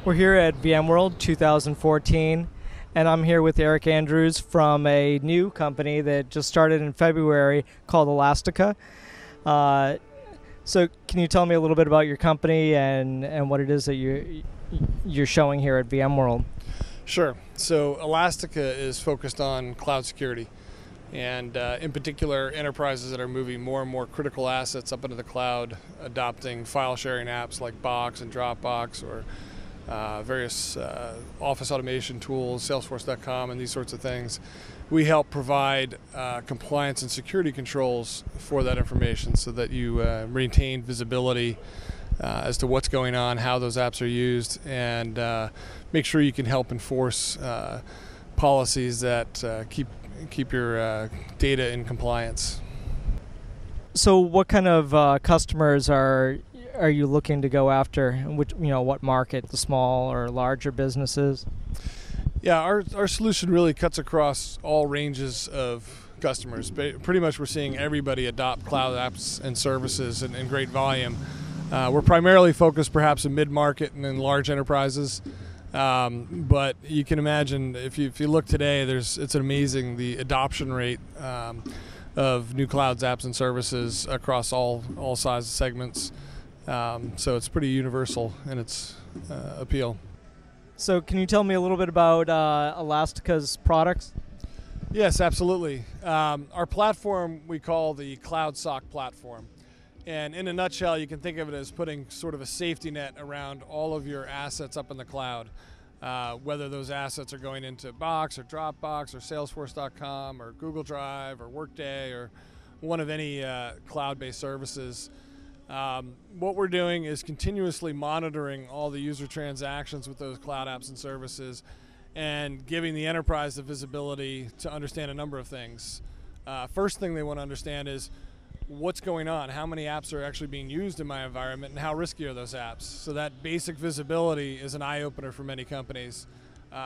We're here at VMworld 2014, and I'm here with Eric Andrews from a new company that just started in February called Elastica. So can you tell me a little bit about your company and what it is that you're showing here at VMworld? Sure. So Elastica is focused on cloud security, and in particular enterprises that are moving more and more critical assets up into the cloud, adopting file sharing apps like Box and Dropbox, or various office automation tools, Salesforce.com, and these sorts of things. We help provide compliance and security controls for that information so that you maintain visibility as to what's going on, how those apps are used, and make sure you can help enforce policies that keep your data in compliance. So what kind of customers are you looking to go after? Which, what market? The small or larger businesses? Yeah, our solution really cuts across all ranges of customers. Pretty much we're seeing everybody adopt cloud apps and services in great volume. We're primarily focused perhaps in mid-market and in large enterprises. But you can imagine if you look today, it's amazing the adoption rate of new clouds, apps, and services across all size segments. So it's pretty universal in its appeal. So can you tell me a little bit about Elastica's products? Yes, absolutely. Our platform we call the CloudSOC platform. And in a nutshell, you can think of it as putting sort of a safety net around all of your assets up in the cloud, whether those assets are going into Box or Dropbox or Salesforce.com or Google Drive or Workday or one of any cloud-based services. What we're doing is continuously monitoring all the user transactions with those cloud apps and services and giving the enterprise the visibility to understand a number of things. First thing they want to understand is what's going on, how many apps are actually being used in my environment, and how risky are those apps. So that basic visibility is an eye-opener for many companies.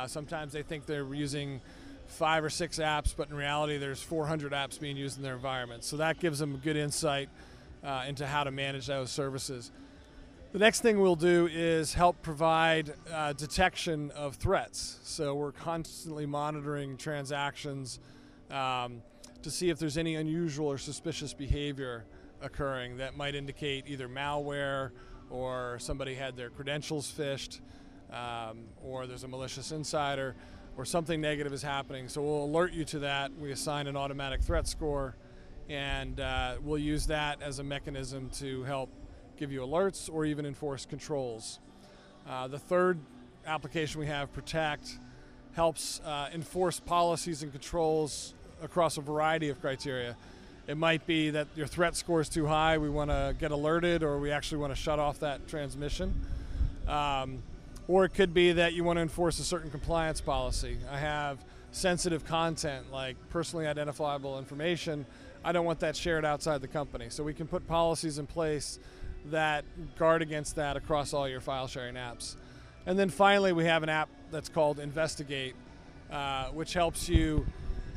Sometimes they think they're using 5 or 6 apps, but in reality there's 400 apps being used in their environment. So that gives them a good insight into how to manage those services. The next thing we'll do is help provide detection of threats. So we're constantly monitoring transactions to see if there's any unusual or suspicious behavior occurring that might indicate either malware or somebody had their credentials phished, or there's a malicious insider, or something negative is happening. So we'll alert you to that. We assign an automatic threat score, and we'll use that as a mechanism to help give you alerts or even enforce controls. The third application we have, Protect, helps enforce policies and controls across a variety of criteria. It might be that your threat score is too high, we want to get alerted, or we actually want to shut off that transmission. Or it could be that you want to enforce a certain compliance policy. I have sensitive content like personally identifiable information. I don't want that shared outside the company. So we can put policies in place that guard against that across all your file sharing apps. And then finally we have an app that's called Investigate, which helps you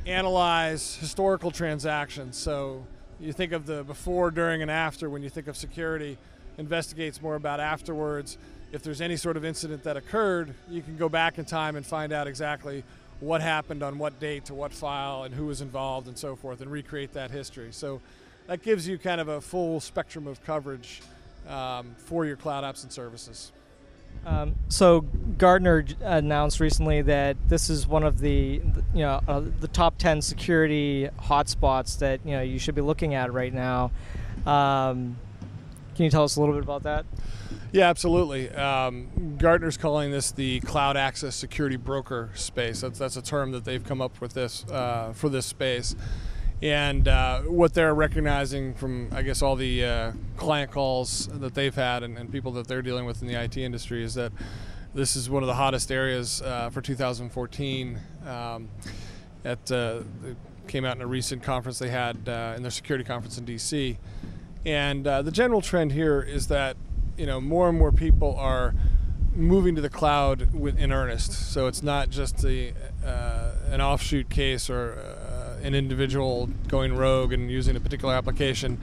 analyze historical transactions. So you think of the before, during, and after when you think of security. Investigate's more about afterwards. If there's any sort of incident that occurred, you can go back in time and find out exactly what happened on what date to what file and who was involved and so forth, and recreate that history. So that gives you kind of a full spectrum of coverage for your cloud apps and services. So Gartner announced recently that this is one of the top 10 security hotspots that you should be looking at right now. Can you tell us a little bit about that? Yeah, absolutely. Gartner's calling this the cloud access security broker space. That's a term that they've come up with this for this space. And what they're recognizing from, I guess, all the client calls that they've had and people that they're dealing with in the IT industry is that this is one of the hottest areas for 2014. It came out in a recent conference they had in their security conference in DC. And the general trend here is that more and more people are moving to the cloud in earnest. So it's not just an offshoot case or an individual going rogue and using a particular application.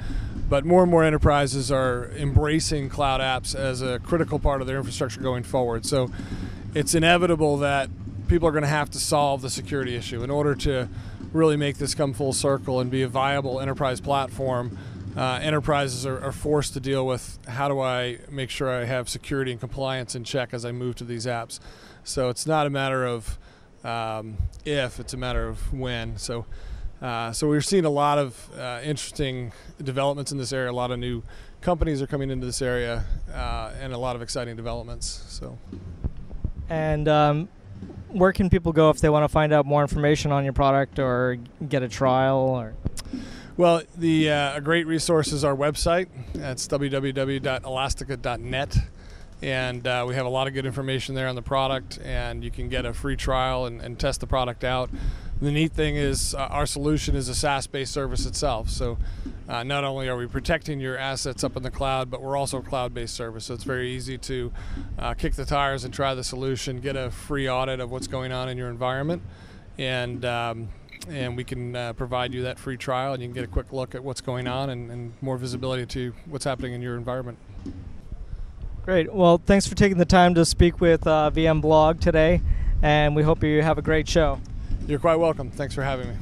But more and more enterprises are embracing cloud apps as a critical part of their infrastructure going forward. So it's inevitable that people are going to have to solve the security issue in order to really make this come full circle and be a viable enterprise platform. Enterprises are forced to deal with, how do I make sure I have security and compliance in check as I move to these apps? So it's not a matter of if, it's a matter of when. So we're seeing a lot of interesting developments in this area. A lot of new companies are coming into this area, and a lot of exciting developments. So. And where can people go if they want to find out more information on your product or get a trial? Or? Well, a great resource is our website. That's www.elastica.net. And we have a lot of good information there on the product, and you can get a free trial and test the product out. The neat thing is our solution is a SaaS-based service itself. So not only are we protecting your assets up in the cloud, but we're also a cloud-based service. So it's very easy to kick the tires and try the solution, get a free audit of what's going on in your environment, and we can provide you that free trial, and you can get a quick look at what's going on and more visibility to what's happening in your environment. Great. Well, thanks for taking the time to speak with VMblog today, and we hope you have a great show. You're quite welcome. Thanks for having me.